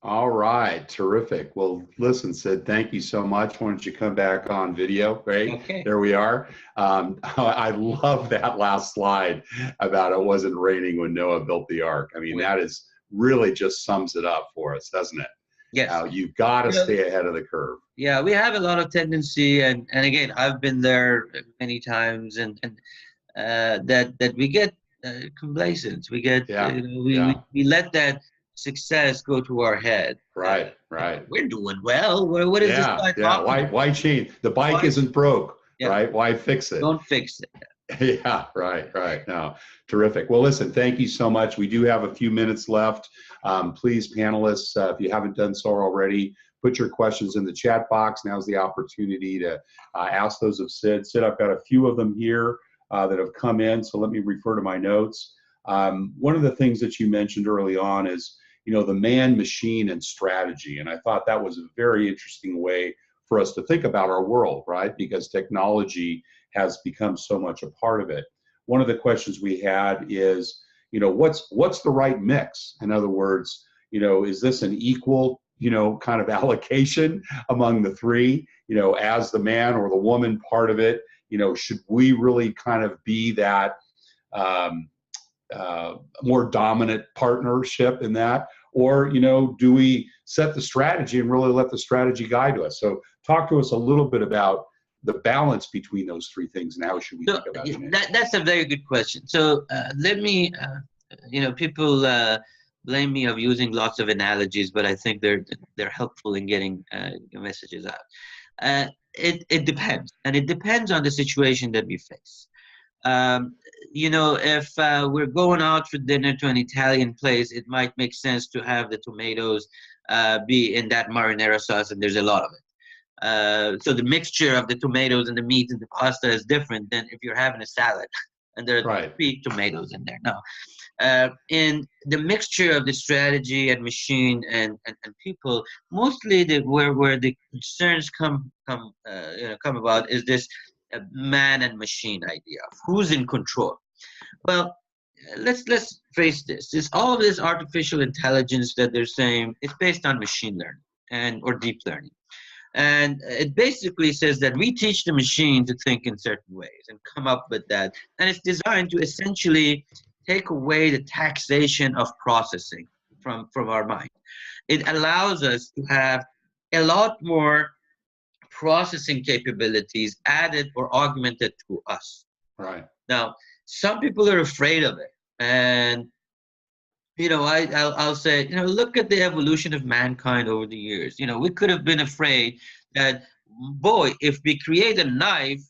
All right, terrific. Well, listen, Sid, thank you so much. Why don't you come back on video? Great. Okay. There we are. I love that last slide about it wasn't raining when Noah built the ark. I mean, that is really just sums it up for us, doesn't it? Yes. You've got to stay ahead of the curve. Yeah, we have a lot of tendency, and again, I've been there many times, and that we get complacent. We get we let that success go to our head. Right. We're doing well. What is this guy talking? Why change? The bike isn't broke, right? Why fix it? Don't fix it. Yeah, right. No, terrific. Well, listen, thank you so much. We do have a few minutes left. Please, panelists, if you haven't done so already, put your questions in the chat box. Now's the opportunity to ask those of Sid. Sid, I've got a few of them here that have come in, so let me refer to my notes. One of the things that you mentioned early on is, the man, machine, and strategy. And I thought that was a very interesting way for us to think about our world, right? Because technology has become so much a part of it. One of the questions we had is, what's the right mix? In other words, is this an equal, kind of allocation among the three, as the man or the woman part of it? Should we really kind of be that more dominant partnership in that? Or, do we set the strategy and really let the strategy guide us? So talk to us a little bit about the balance between those three things and how should we think about it? That's a very good question. So let me, people blame me of using lots of analogies, but I think they're helpful in getting messages out. It depends, and it depends on the situation that we face. If we're going out for dinner to an Italian place, it might make sense to have the tomatoes be in that marinara sauce, and there's a lot of it. So the mixture of the tomatoes and the meat and the pasta is different than if you're having a salad and there are 3 tomatoes in there. No. In the mixture of the strategy and machine and people, mostly where the concerns come about is this man and machine idea of who's in control. Well, let's face this. All of this artificial intelligence that they're saying, it's based on machine learning or deep learning. And it basically says that we teach the machine to think in certain ways and come up with that. And it's designed to essentially take away the taxation of processing from our mind. It allows us to have a lot more processing capabilities added or augmented to us. Right. Now, some people are afraid of it. And, I'll say, look at the evolution of mankind over the years. We could have been afraid that, boy, if we create a knife,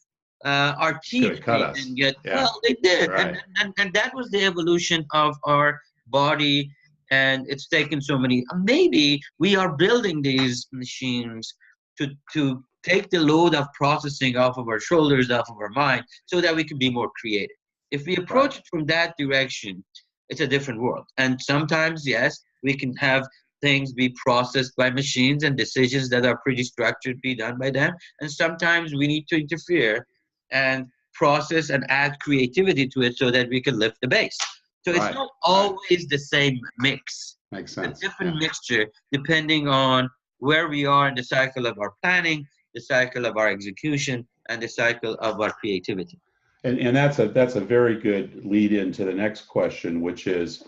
our teeth can get, well, they did. Right. And that was the evolution of our body. And it's taken so many, maybe we are building these machines to take the load of processing off of our shoulders, off of our mind, so that we can be more creative. If we approach it from that direction, it's a different world. And sometimes, yes, we can have things be processed by machines and decisions that are pretty structured be done by them. And sometimes we need to interfere and process and add creativity to it so that we can lift the base. So it's not always the same mix. Makes sense. A different mixture depending on where we are in the cycle of our planning, the cycle of our execution, and the cycle of our creativity. And that's a very good lead into the next question, which is,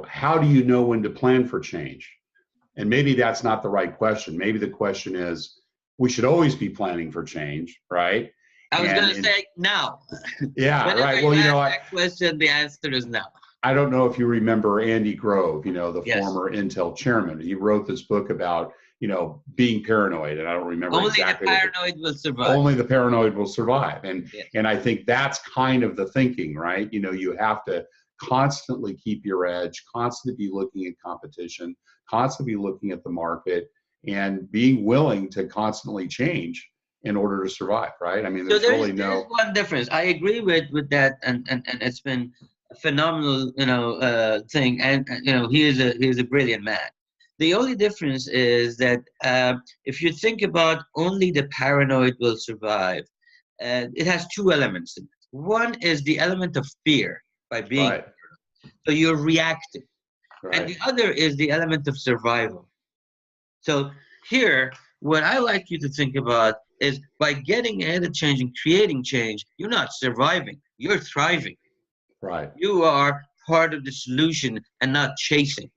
how do you know when to plan for change? And maybe that's not the right question. Maybe the question is, we should always be planning for change, right? I was going to say now. Yeah, right. Well, that question, the answer is no. I don't know if you remember Andy Grove, the former Intel chairman. He wrote this book about, being paranoid, and I don't remember exactly. Only the paranoid will survive. Only the paranoid will survive. And I think that's kind of the thinking, right? You have to constantly keep your edge, constantly be looking at competition, constantly be looking at the market, and being willing to constantly change in order to survive, right? I mean, So there's really there's no one difference. I agree with that, and it's been a phenomenal thing. And he is a brilliant man. The only difference is that if you think about only the paranoid will survive, it has two elements in it. One is the element of fear by being right, so you're reacting, and right, the other is the element of survival. So here, what I like you to think about is by getting ahead of change and creating change, you're not surviving, you're thriving. right, You are part of the solution and not chasing.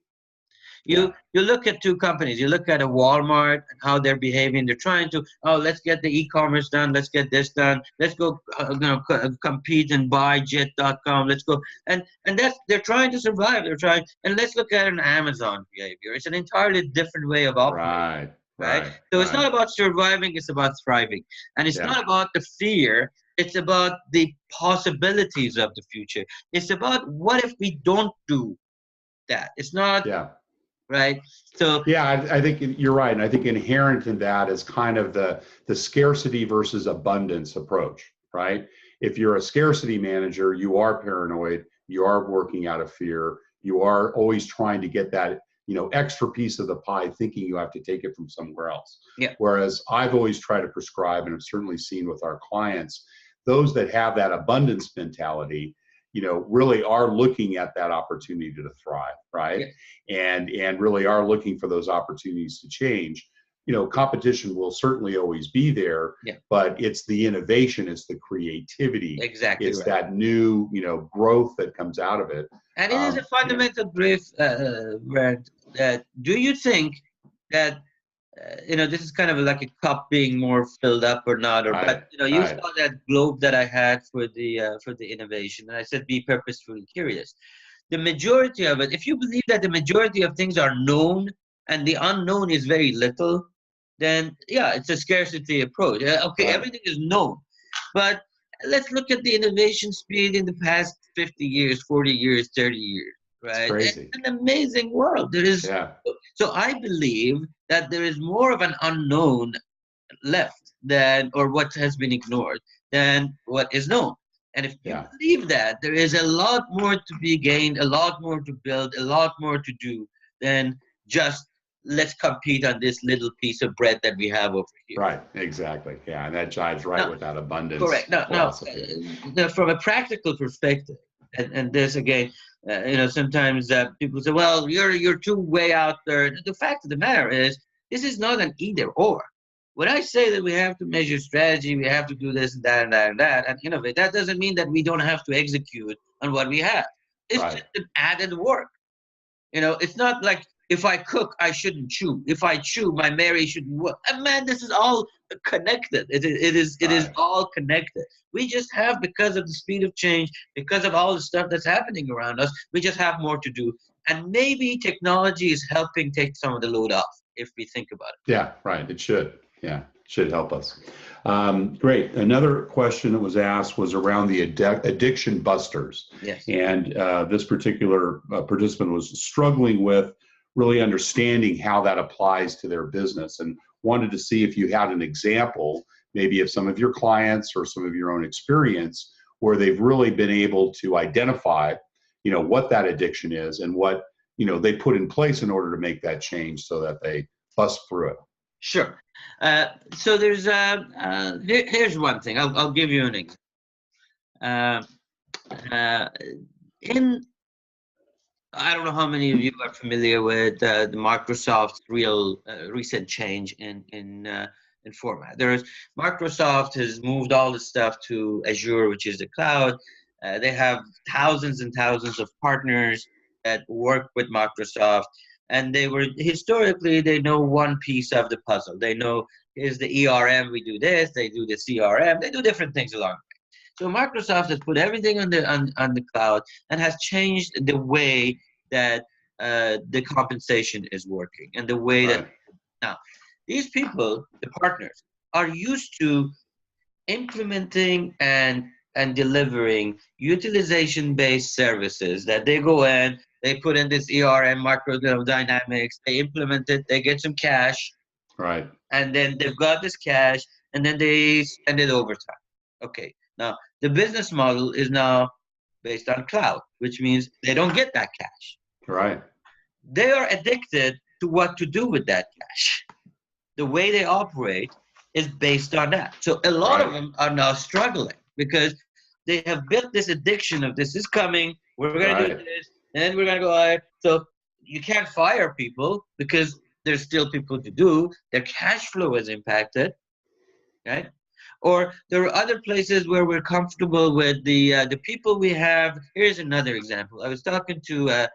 yeah, You look at two companies. You look at a Walmart and how they're behaving. They're trying to, oh, let's get the e-commerce done. Let's get this done. Let's go compete and buy jet.com. Let's go and that's they're trying to survive. They're trying, and let's look at an Amazon behavior. It's an entirely different way of operating, right, right? right, So it's right, not about surviving, it's about thriving. And it's yeah, not about the fear, it's about the possibilities of the future. It's about what if we don't do that? It's not, yeah. right? So Yeah, I think you're right. And I think inherent in that is kind of the scarcity versus abundance approach, right? If you're a scarcity manager, you are paranoid, you are working out of fear, you are always trying to get that, extra piece of the pie, thinking you have to take it from somewhere else. yeah, Whereas I've always tried to prescribe, and I've certainly seen with our clients, those that have that abundance mentality, really are looking at that opportunity to thrive, right? yeah, And really are looking for those opportunities to change. Competition will certainly always be there, yeah, but it's the innovation, it's the creativity, exactly it's right. that new, growth that comes out of it. And it is a Yeah, fundamental brief, Brad. Do you think that this is kind of like a cup being more filled up or not? Or but right, you right, saw that globe that I had for the innovation, and I said be purposefully curious. The majority of it, if you believe that the majority of things are known and the unknown is very little, then yeah, it's a scarcity approach. Okay, right. everything is known, but let's look at the innovation speed in the past 50 years, 40 years, 30 years, It's right? It's crazy. an amazing world. There is Yeah, so I believe that there is more of an unknown left than or what has been ignored than what is known. And if you yeah. believe that, there is a lot more to be gained, a lot more to build, a lot more to do than just let's compete on this little piece of bread that we have over here. Right, exactly. Yeah, and that jives right Now, with that abundance correct. Now, philosophy. from a practical perspective, and this again, sometimes people say, "Well, you're too way out there." The fact of the matter is, this is not an either or. When I say that we have to measure strategy, we have to do this and that and that and that and innovate, that doesn't mean that we don't have to execute on what we have. It's Right, just an added work. It's not like if I cook, I shouldn't chew. If I chew, my Mary shouldn't work. And man, this is all connected. It is right. all connected. We just have, because of the speed of change, because of all the stuff that's happening around us, we just have more to do. And maybe technology is helping take some of the load off if we think about it. Yeah, right. It should. Yeah, it should help us. Great. Another question that was asked was around the addiction busters. Yes. And this particular participant was struggling with really understanding how that applies to their business and wanted to see if you had an example, maybe of some of your clients or some of your own experience where they've really been able to identify, what that addiction is and what, they put in place in order to make that change so that they bust through it. Sure. So here's one thing. I'll give you an example. Uh, uh, in I don't know how many of you are familiar with the Microsoft's recent change in format. Microsoft has moved all the stuff to Azure, which is the cloud. They have thousands and thousands of partners that work with Microsoft, and historically they know one piece of the puzzle. They know is the ERM. We do this. They do the CRM. They do different things along. So Microsoft has put everything on the cloud and has changed the way that the compensation is working and the way that Right. now these people, the partners, are used to implementing and delivering utilization-based services that they go in, they put in this ERM micro dynamics, they implement it, they get some cash, Right. and then they've got this cash and then they spend it over time. Okay, now the business model is now based on cloud, which means they don't get that cash. Right. They are addicted to what to do with that cash. The way they operate is based on that. So a lot of them are now struggling because they have built this addiction of this is coming, we're going to do this, and we're going to go higher. So you can't fire people because there's still people to do. Their cash flow is impacted, right? Or there are other places where we're comfortable with the people we have. Here's another example. I was talking to a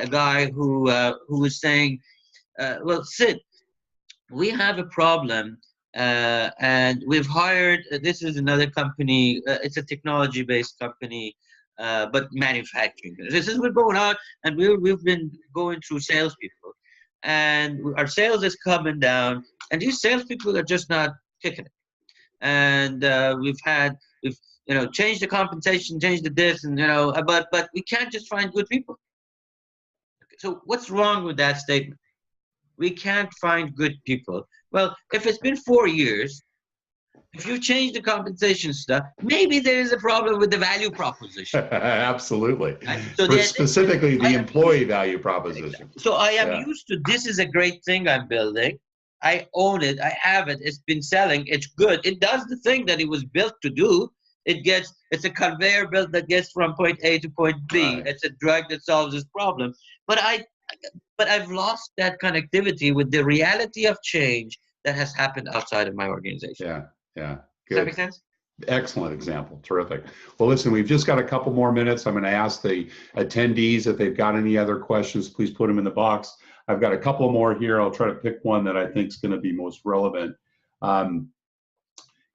guy who was saying, well, Sid, we have a problem, and we've hired. This is another company. It's a technology-based company, but manufacturing. This is what's going on, and we've been going through salespeople, and our sales is coming down, and these salespeople are just not kicking it. And we've changed the compensation, changed the this, and but we can't just find good people. So what's wrong with that statement? We can't find good people. Well, if it's been 4 years, if you change the compensation stuff, maybe there is a problem with the value proposition. Absolutely. Right? So specifically the employee value proposition. So I am used to, this is a great thing I'm building. I own it. I have it. It's been selling. It's good. It does the thing that it was built to do. It's a conveyor belt that gets from point A to point B. Right. It's a drug that solves this problem. But I've lost that connectivity with the reality of change that has happened outside of my organization. Yeah. Good. Does that make sense? Excellent example. Terrific. Well, listen, we've just got a couple more minutes. I'm going to ask the attendees if they've got any other questions, please put them in the box. I've got a couple more here. I'll try to pick one that I think is going to be most relevant.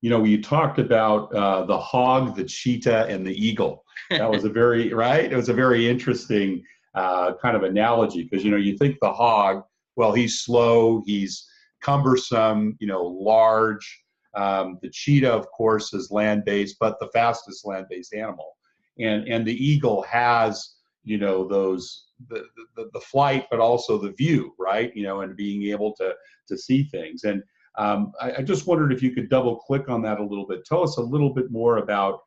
You talked about the hog, the cheetah, and the eagle. That was It was a very interesting kind of analogy because, you think the hog, well, he's slow, he's cumbersome, large. The cheetah, of course, is land-based, but the fastest land-based animal. And the eagle has, the flight, but also the view, right? And being able to see things. And I just wondered if you could double click on that a little bit. Tell us a little bit more about,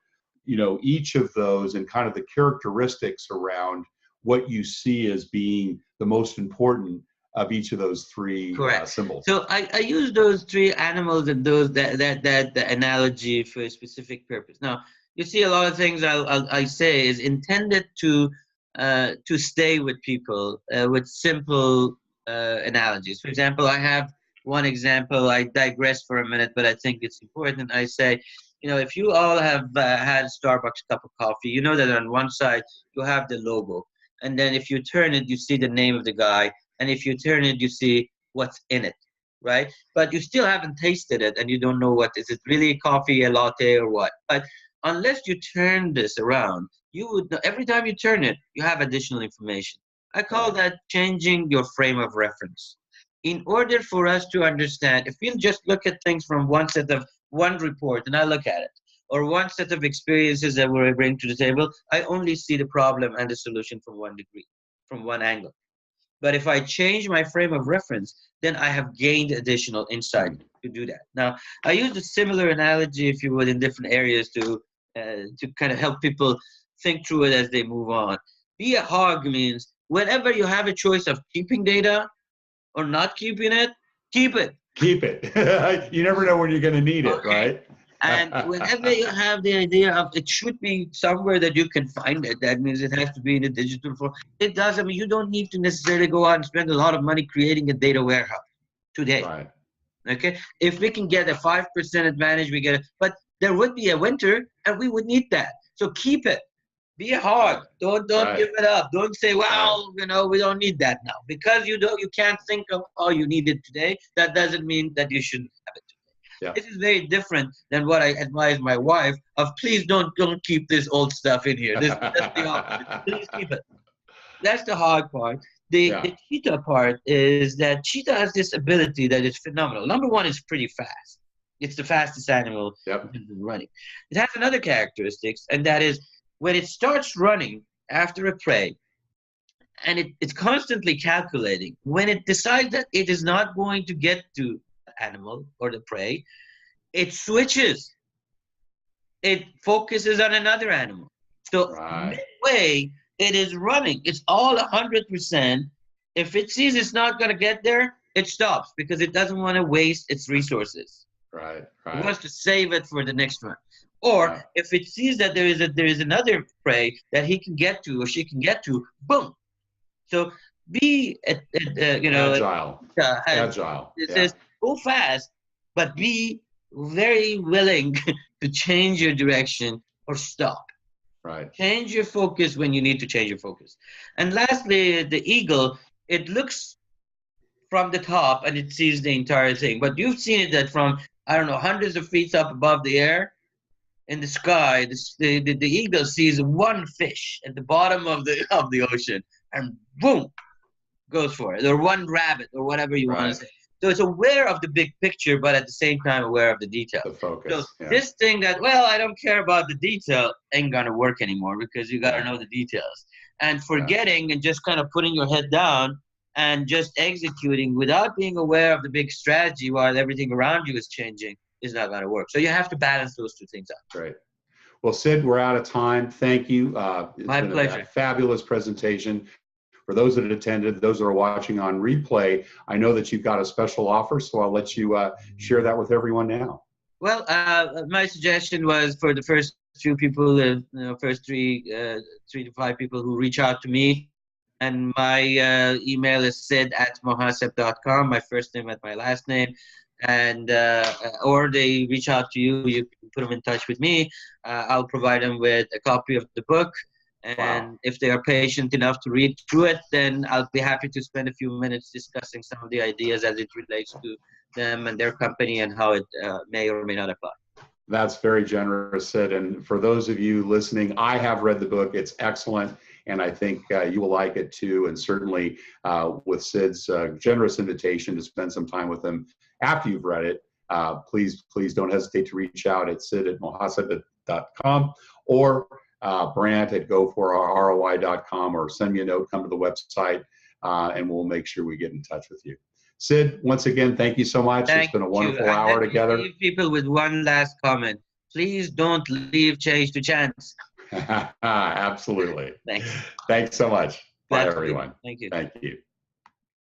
each of those and kind of the characteristics around what you see as being the most important of each of those three symbols. So I use those three animals and that analogy for a specific purpose. Now, you see, a lot of things I say is intended to stay with people with simple analogies. For example, I have one example. I digress for a minute, but I think it's important. I say, if you all have had a Starbucks cup of coffee, you know that on one side you have the logo, and then if you turn it, you see the name of the guy, and if you turn it, you see what's in it, right? But you still haven't tasted it, and you don't know what is it really, coffee, a latte, or what. But unless you turn this around, you would know, every time you turn it, you have additional information. I call that changing your frame of reference. In order for us to understand, if we'll just look at things from one report, and I look at it, or one set of experiences that we bring to the table, I only see the problem and the solution from one degree, from one angle. But if I change my frame of reference, then I have gained additional insight to do that. Now, I used a similar analogy, if you would, in different areas to kind of help people think through it as they move on. Be a hog means whenever you have a choice of keeping data or not keeping it, keep it. Keep it. You never know when you're going to need it, right? And whenever you have the idea of it should be somewhere that you can find it, that means it has to be in a digital form. It doesn't mean you don't need to necessarily go out and spend a lot of money creating a data warehouse today. Right. Okay. If we can get a 5% advantage, we get it. But there would be a winter and we would need that. So keep it. Be a hog. Don't give it up. Don't say, well, we don't need that now. Because you can't think of, you need it today. That doesn't mean that you shouldn't have it today. Yeah. This is very different than what I advise my wife of, please don't keep this old stuff in here. That's the opposite. Please keep it. That's the hard part. The cheetah part is that cheetah has this ability that is phenomenal. Number one, it's pretty fast. It's the fastest animal running. It has another characteristics, and that is when it starts running after a prey, and it's constantly calculating, when it decides that it is not going to get to the animal or the prey, it switches. It focuses on another animal. So Right. midway, it is running. It's all 100%. If it sees it's not going to get there, it stops because it doesn't want to waste its resources. Right. It Right. wants to save it for the next one. Or Yeah. if it sees that there is another prey that he can get to or she can get to, boom. So be Agile. has Agile. it Yeah. says go fast, but be very willing to change your direction or stop. Right. Change your focus when you need to change your focus. And lastly, the eagle, it looks from the top and it sees the entire thing. But you've seen it that from, I don't know, hundreds of feet up above the air, in the sky, the eagle sees one fish at the bottom of the ocean and boom, goes for it, or one rabbit, or whatever you want to Right. say. So it's aware of the big picture, but at the same time aware of the detail. The So focus. Yeah. this thing that, well, I don't care about the detail ain't gonna work anymore because you gotta Yeah. know the details. And forgetting and just kind of putting your head down and just executing without being aware of the big strategy while everything around you is changing is not gonna work. So you have to balance those two things out. Great. Well, Sid, we're out of time. Thank you. It's My been pleasure. a fabulous presentation. For those that attended, those that are watching on replay, I know that you've got a special offer, so I'll let you share that with everyone now. Well, my suggestion was for the first few people, first three to five people who reach out to me, and my email is sid@mohasseb.com, my first name at my last name, and or they reach out to you, you can put them in touch with me. I'll provide them with a copy of the book, and if they are patient enough to read through it, then I'll be happy to spend a few minutes discussing some of the ideas as it relates to them and their company and how it may or may not apply. That's very generous, Sid. And for those of you listening, I have read the book. It's excellent. And I think you will like it too. And certainly with Sid's generous invitation to spend some time with him after you've read it, please don't hesitate to reach out at sid@mohasseb.com or Brandt at go4roi.com, or send me a note, come to the website, and we'll make sure we get in touch with you. Sid, once again, thank you so much. It's been a wonderful hour together. Leave people with one last comment. Please don't leave change to chance. Absolutely. Thanks. Thanks so much. Bye, everyone. Thank you. Thank you.